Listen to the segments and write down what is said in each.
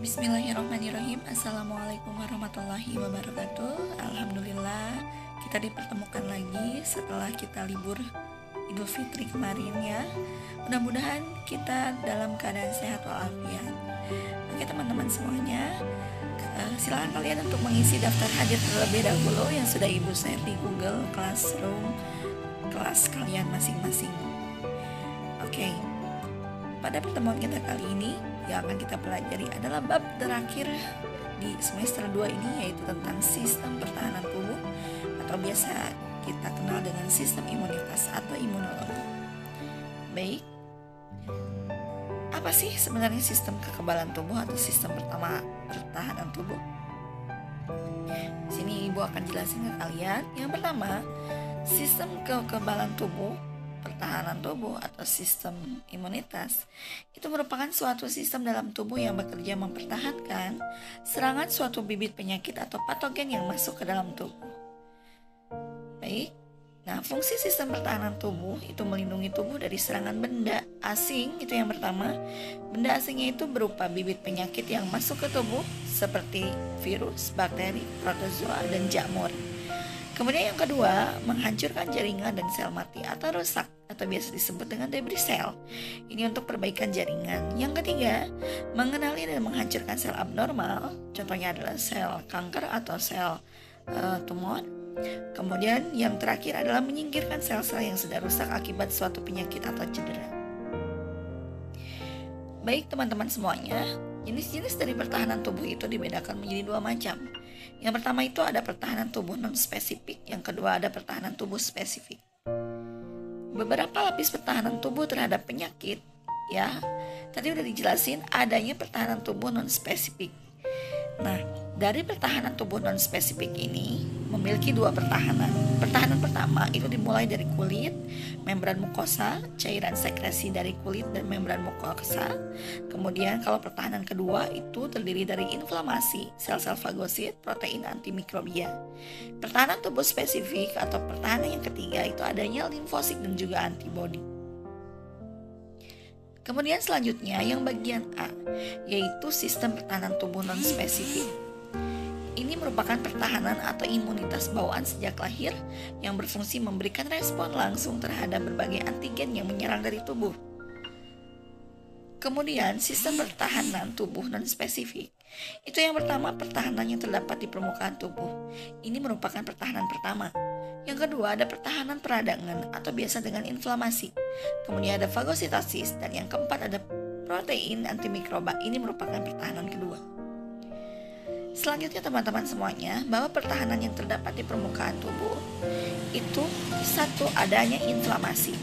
Bismillahirrahmanirrahim. Assalamualaikum warahmatullahi wabarakatuh. Alhamdulillah kita dipertemukan lagi setelah kita libur Idul Fitri kemarin ya. Mudah-mudahan kita dalam keadaan sehat walafiat. Oke teman-teman semuanya, silakan kalian untuk mengisi daftar hadir terlebih dahulu yang sudah ibu share di Google Classroom kelas kalian masing-masing. Oke, pada pertemuan kita kali ini yang akan kita pelajari adalah bab terakhir di semester 2 ini, yaitu tentang sistem pertahanan tubuh atau biasa kita kenal dengan sistem imunitas atau imunologi. Baik, apa sih sebenarnya sistem kekebalan tubuh atau sistem pertahanan tubuh? Di sini ibu akan jelasin ke kalian. Yang pertama, sistem kekebalan tubuh, pertahanan tubuh atau sistem imunitas itu merupakan suatu sistem dalam tubuh yang bekerja mempertahankan serangan suatu bibit penyakit atau patogen yang masuk ke dalam tubuh. Baik, nah fungsi sistem pertahanan tubuh itu melindungi tubuh dari serangan benda asing, itu yang pertama. Benda asingnya itu berupa bibit penyakit yang masuk ke tubuh seperti virus, bakteri, protozoa, dan jamur. Kemudian yang kedua, menghancurkan jaringan dan sel mati atau rusak atau biasa disebut dengan debris sel. Ini untuk perbaikan jaringan. Yang ketiga, mengenali dan menghancurkan sel abnormal. Contohnya adalah sel kanker atau sel tumor. Kemudian yang terakhir adalah menyingkirkan sel-sel yang sudah rusak akibat suatu penyakit atau cedera. Baik teman-teman semuanya, jenis-jenis dari pertahanan tubuh itu dibedakan menjadi dua macam. Yang pertama itu ada pertahanan tubuh non-spesifik, yang kedua ada pertahanan tubuh spesifik. Beberapa lapis pertahanan tubuh terhadap penyakit, ya, tadi udah dijelasin adanya pertahanan tubuh non-spesifik. Nah, dari pertahanan tubuh non-spesifik ini memiliki dua pertahanan. Pertahanan pertama itu dimulai dari kulit, membran mukosa, cairan sekresi dari kulit dan membran mukosa. Kemudian kalau pertahanan kedua itu terdiri dari inflamasi, sel-sel fagosit, protein antimikrobia. Pertahanan tubuh spesifik atau pertahanan yang ketiga itu adanya limfosit dan juga antibodi. Kemudian selanjutnya yang bagian A, yaitu sistem pertahanan tubuh non-spesifik. Ini merupakan pertahanan atau imunitas bawaan sejak lahir yang berfungsi memberikan respon langsung terhadap berbagai antigen yang menyerang dari tubuh. Kemudian sistem pertahanan tubuh non-spesifik. Itu yang pertama, pertahanan yang terdapat di permukaan tubuh. Ini merupakan pertahanan pertama. Yang kedua ada pertahanan peradangan atau biasa dengan inflamasi. Kemudian ada fagositosis dan yang keempat ada protein antimikroba. Ini merupakan pertahanan kedua. Selanjutnya teman-teman semuanya, bahwa pertahanan yang terdapat di permukaan tubuh itu satu, adanya inflamasi.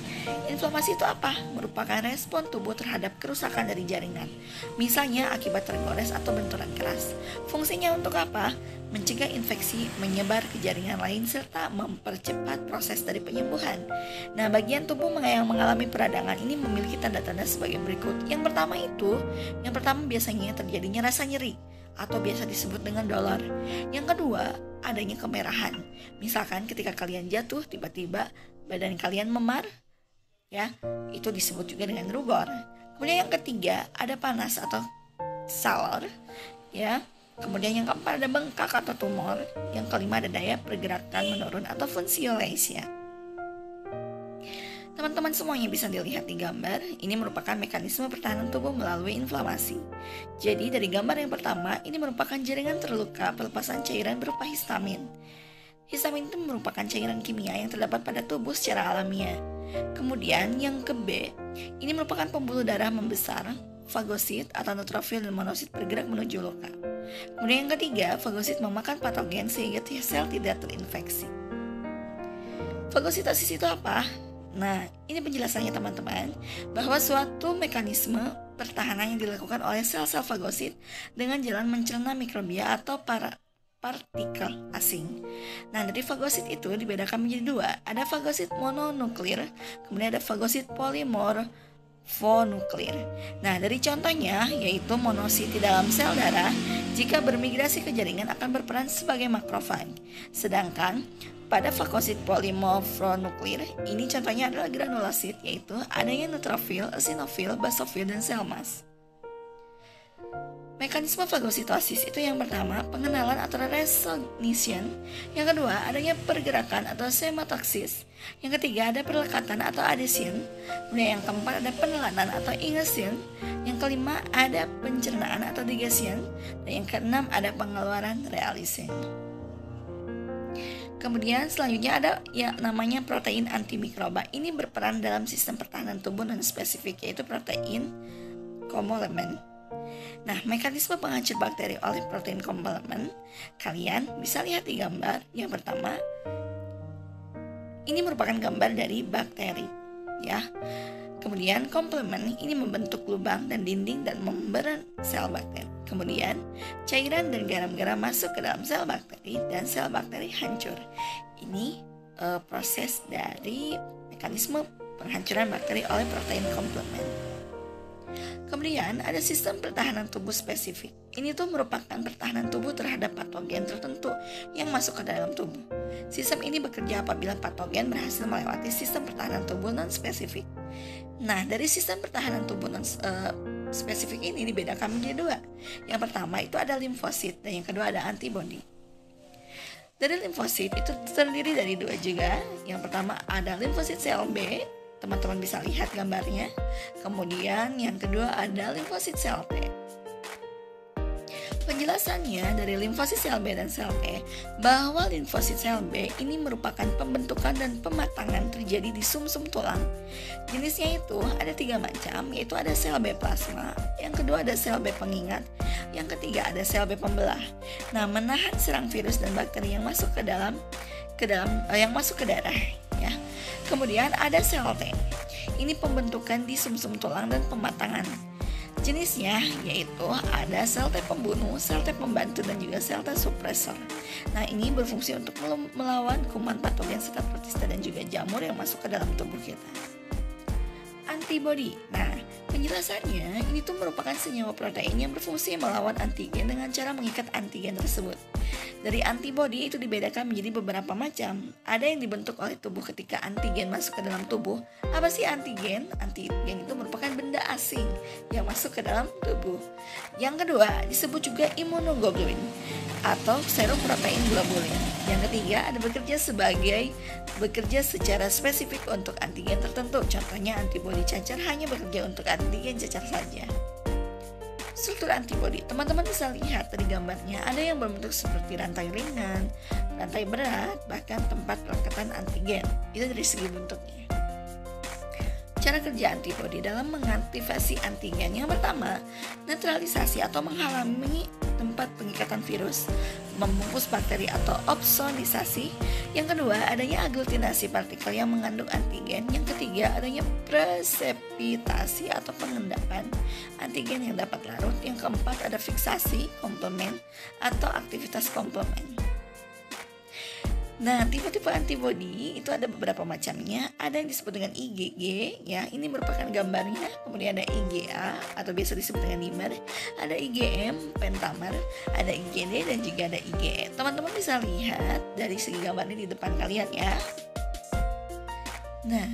Inflamasi itu apa? Merupakan respon tubuh terhadap kerusakan dari jaringan, misalnya akibat tergores atau benturan keras. Fungsinya untuk apa? Mencegah infeksi menyebar ke jaringan lain serta mempercepat proses dari penyembuhan. Nah, bagian tubuh yang mengalami peradangan ini memiliki tanda-tanda sebagai berikut. Yang pertama biasanya terjadinya rasa nyeri atau biasa disebut dengan dolor. Yang kedua, adanya kemerahan. Misalkan ketika kalian jatuh, tiba-tiba badan kalian memar, ya, itu disebut juga dengan rugor. Kemudian yang ketiga, ada panas atau salor, ya. Kemudian yang keempat ada bengkak atau tumor. Yang kelima ada daya pergerakan menurun atau funsiolesia. Teman-teman semuanya bisa dilihat di gambar. Ini merupakan mekanisme pertahanan tubuh melalui inflamasi. Jadi dari gambar yang pertama, ini merupakan jaringan terluka pelepasan cairan berupa histamin. Histamin itu merupakan cairan kimia yang terdapat pada tubuh secara alamiah. Kemudian yang ke B, ini merupakan pembuluh darah membesar, fagosit atau neutrofil dan monosit bergerak menuju luka. Kemudian yang ketiga, fagosit memakan patogen sehingga sel tidak terinfeksi. Fagositosis itu apa? Nah, ini penjelasannya teman-teman, bahwa suatu mekanisme pertahanan yang dilakukan oleh sel-sel fagosit dengan jalan mencerna mikrobia atau partikel asing. Nah, dari fagosit itu dibedakan menjadi dua. Ada fagosit mononuklir, kemudian ada fagosit polimorfonuklir. Nah, dari contohnya yaitu monosit di dalam sel darah jika bermigrasi ke jaringan akan berperan sebagai makrofag. Sedangkan pada fagosit polimorfonuklir ini contohnya adalah granulasit, yaitu adanya neutrofil, eosinofil, basofil, dan sel mas. Mekanisme fagositosis itu yang pertama, pengenalan atau recognition. Yang kedua, adanya pergerakan atau sematosis. Yang ketiga, ada perlekatan atau adhesion. Kemudian yang keempat, ada penelatan atau ingression. Yang kelima, ada pencernaan atau digestion. Dan yang keenam, ada pengeluaran releasing. Kemudian selanjutnya ada yang namanya protein antimikroba. Ini berperan dalam sistem pertahanan tubuh non spesifik, yaitu protein complement. Nah, mekanisme penghancur bakteri oleh protein complement, kalian bisa lihat di gambar. Yang pertama, ini merupakan gambar dari bakteri, ya. Kemudian komplement ini membentuk lubang dan dinding dan membran sel bakteri. Kemudian cairan dan garam-garam masuk ke dalam sel bakteri dan sel bakteri hancur. Ini proses dari mekanisme penghancuran bakteri oleh protein komplement. Kemudian ada sistem pertahanan tubuh spesifik. Ini tuh merupakan pertahanan tubuh terhadap patogen tertentu yang masuk ke dalam tubuh. Sistem ini bekerja apabila patogen berhasil melewati sistem pertahanan tubuh non spesifik. Nah, dari sistem pertahanan tubuh non spesifik ini dibedakan menjadi dua. Yang pertama itu ada limfosit dan yang kedua ada antibodi. Dari limfosit itu terdiri dari dua juga. Yang pertama ada limfosit sel B. Teman-teman bisa lihat gambarnya. Kemudian yang kedua ada limfosit sel T. Penjelasannya dari limfosit sel B dan sel T bahwa limfosit sel B ini merupakan pembentukan dan pematangan terjadi di sumsum tulang. Jenisnya itu ada 3 macam, yaitu ada sel B plasma, yang kedua ada sel B pengingat, yang ketiga ada sel B pembelah. Nah, menahan serang virus dan bakteri yang masuk ke dalam yang masuk ke darah, ya. Kemudian ada sel T. Ini pembentukan di sumsum tulang dan pematangan. Jenisnya yaitu ada sel T pembunuh, sel T pembantu, dan juga sel T suppressor. Nah, ini berfungsi untuk melawan kuman patogen serta protista dan juga jamur yang masuk ke dalam tubuh kita. Antibodi. Nah, penjelasannya ini tuh merupakan senyawa protein yang berfungsi melawan antigen dengan cara mengikat antigen tersebut. Dari antibodi itu dibedakan menjadi beberapa macam. Ada yang dibentuk oleh tubuh ketika antigen masuk ke dalam tubuh. Apa sih antigen? Antigen itu merupakan benda asing yang masuk ke dalam tubuh. Yang kedua disebut juga imunoglobulin atau serum protein globulin. Yang ketiga ada bekerja secara spesifik untuk antigen tertentu. Contohnya antibodi cacar hanya bekerja untuk antigen cacar saja. Struktur antibodi, teman-teman bisa lihat dari gambarnya, ada yang berbentuk seperti rantai ringan, rantai berat, bahkan tempat pelekatan antigen. Itu dari segi bentuknya. Cara kerja antibodi dalam mengaktifasi antigen. Yang pertama, netralisasi atau menghalangi tempat pengikatan virus, membungkus bakteri atau opsonisasi. Yang kedua, adanya aglutinasi partikel yang mengandung antigen. Yang ketiga, adanya presepitasi atau pengendapan antigen yang dapat larut. Yang keempat, ada fiksasi komplement atau aktivitas komplement. Nah, tipe-tipe antibodi itu ada beberapa macamnya. Ada yang disebut dengan IgG, ya, ini merupakan gambarnya. Kemudian ada IgA atau biasa disebut dengan dimer. Ada IgM, pentamer, ada IgD dan juga ada IgE. Teman-teman bisa lihat dari segi gambarnya di depan kalian, ya. Nah,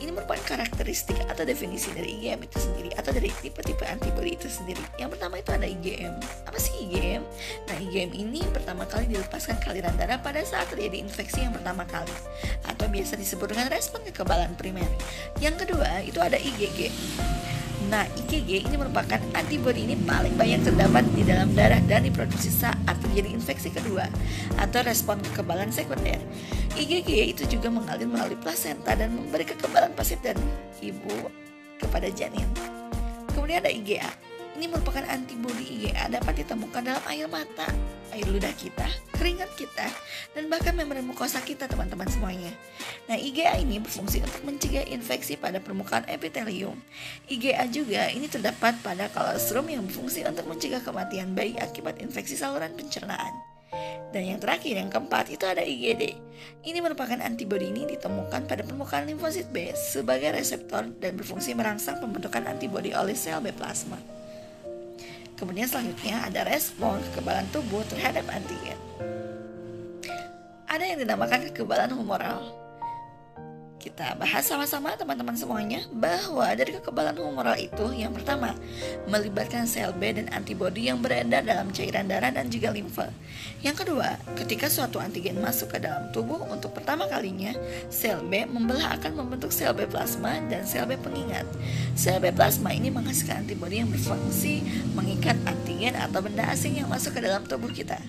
ini merupakan karakteristik atau definisi dari IgM itu sendiri atau dari tipe-tipe antibodi itu sendiri. Yang pertama itu ada IgM. Apa sih IgM? Nah, IgM ini pertama kali dilepaskan ke aliran darah pada saat terjadi infeksi yang pertama kali atau biasa disebut dengan respon kekebalan primer. Yang kedua itu ada IgG. Nah, IgG ini merupakan antibodi ini paling banyak terdapat di dalam darah dan diproduksi saat terjadi infeksi kedua atau respon kekebalan sekunder. IgG itu juga mengalir melalui plasenta dan memberi kekebalan pasif dan ibu kepada janin. Kemudian ada IgA. Ini merupakan antibodi IgA dapat ditemukan dalam air mata, air ludah kita, keringat kita, dan bahkan membran mukosa kita, teman-teman semuanya. Nah, IgA ini berfungsi untuk mencegah infeksi pada permukaan epitelium. IgA juga ini terdapat pada kolostrum yang berfungsi untuk mencegah kematian bayi akibat infeksi saluran pencernaan. Dan yang terakhir, yang keempat, itu ada IgD. Ini merupakan antibodi ini ditemukan pada permukaan limfosit B sebagai reseptor dan berfungsi merangsang pembentukan antibodi oleh sel B plasma. Kemudian selanjutnya ada respon kekebalan tubuh terhadap antigen. Ada yang dinamakan kekebalan humoral. Kita bahas sama-sama teman-teman semuanya bahwa dari kekebalan humoral itu yang pertama melibatkan sel B dan antibodi yang beredar dalam cairan darah dan juga limfa. Yang kedua, ketika suatu antigen masuk ke dalam tubuh untuk pertama kalinya, sel B membelah akan membentuk sel B plasma dan sel B pengingat. Sel B plasma ini menghasilkan antibodi yang berfungsi mengikat antigen atau benda asing yang masuk ke dalam tubuh kita.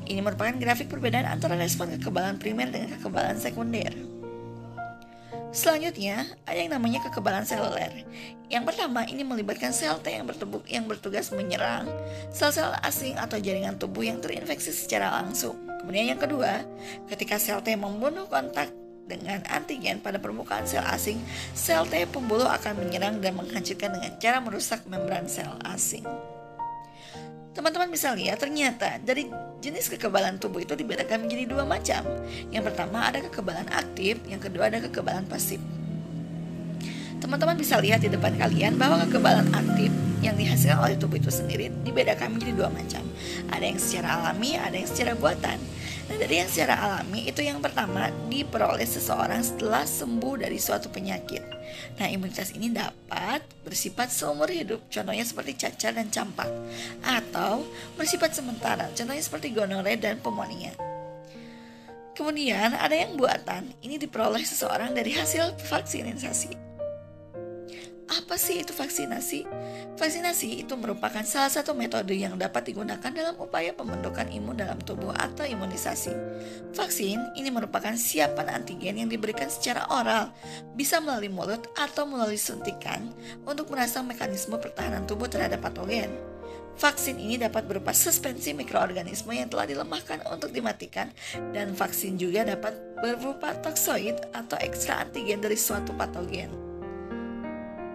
Ini merupakan grafik perbedaan antara respon kekebalan primer dengan kekebalan sekunder. Selanjutnya, ada yang namanya kekebalan seluler. Yang pertama, ini melibatkan sel T yang bertugas menyerang sel-sel asing atau jaringan tubuh yang terinfeksi secara langsung. Kemudian yang kedua, ketika sel T membunuh kontak dengan antigen pada permukaan sel asing, sel T pembuluh akan menyerang dan menghancurkan dengan cara merusak membran sel asing. Teman-teman bisa lihat ternyata dari jenis kekebalan tubuh itu dibedakan menjadi dua macam. Yang pertama ada kekebalan aktif, yang kedua ada kekebalan pasif. Teman-teman bisa lihat di depan kalian bahwa kekebalan aktif yang dihasilkan oleh tubuh itu sendiri dibedakan menjadi dua macam. Ada yang secara alami, ada yang secara buatan. Nah, dari yang secara alami itu yang pertama diperoleh seseorang setelah sembuh dari suatu penyakit. Nah, imunitas ini dapat bersifat seumur hidup, contohnya seperti cacar dan campak, atau bersifat sementara, contohnya seperti gonore dan pneumonia. Kemudian ada yang buatan, ini diperoleh seseorang dari hasil vaksinisasi. Apa sih itu vaksinasi? Vaksinasi itu merupakan salah satu metode yang dapat digunakan dalam upaya pembentukan imun dalam tubuh atau imunisasi. Vaksin ini merupakan siapan antigen yang diberikan secara oral, bisa melalui mulut atau melalui suntikan untuk merangsang mekanisme pertahanan tubuh terhadap patogen. Vaksin ini dapat berupa suspensi mikroorganisme yang telah dilemahkan untuk dimatikan, dan vaksin juga dapat berupa toksoid atau ekstra antigen dari suatu patogen.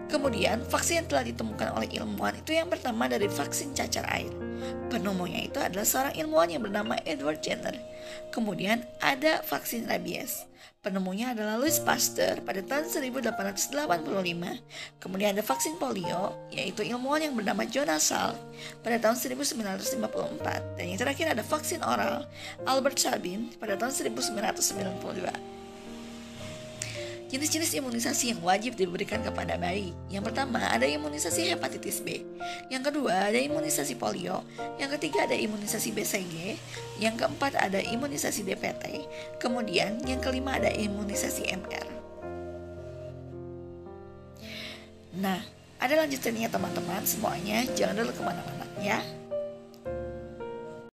Kemudian, vaksin yang telah ditemukan oleh ilmuwan itu yang pertama dari vaksin cacar air. Penemunya itu adalah seorang ilmuwan yang bernama Edward Jenner. Kemudian ada vaksin rabies. Penemunya adalah Louis Pasteur pada tahun 1885. Kemudian ada vaksin polio, yaitu ilmuwan yang bernama Jonas Salk pada tahun 1954. Dan yang terakhir ada vaksin oral, Albert Sabin pada tahun 1992. Jenis-jenis imunisasi yang wajib diberikan kepada bayi. Yang pertama ada imunisasi hepatitis B. Yang kedua ada imunisasi polio. Yang ketiga ada imunisasi BCG. Yang keempat ada imunisasi DPT. Kemudian yang kelima ada imunisasi MR. Nah, ada lanjutannya teman-teman semuanya. Jangan dulu kemana-mana ya.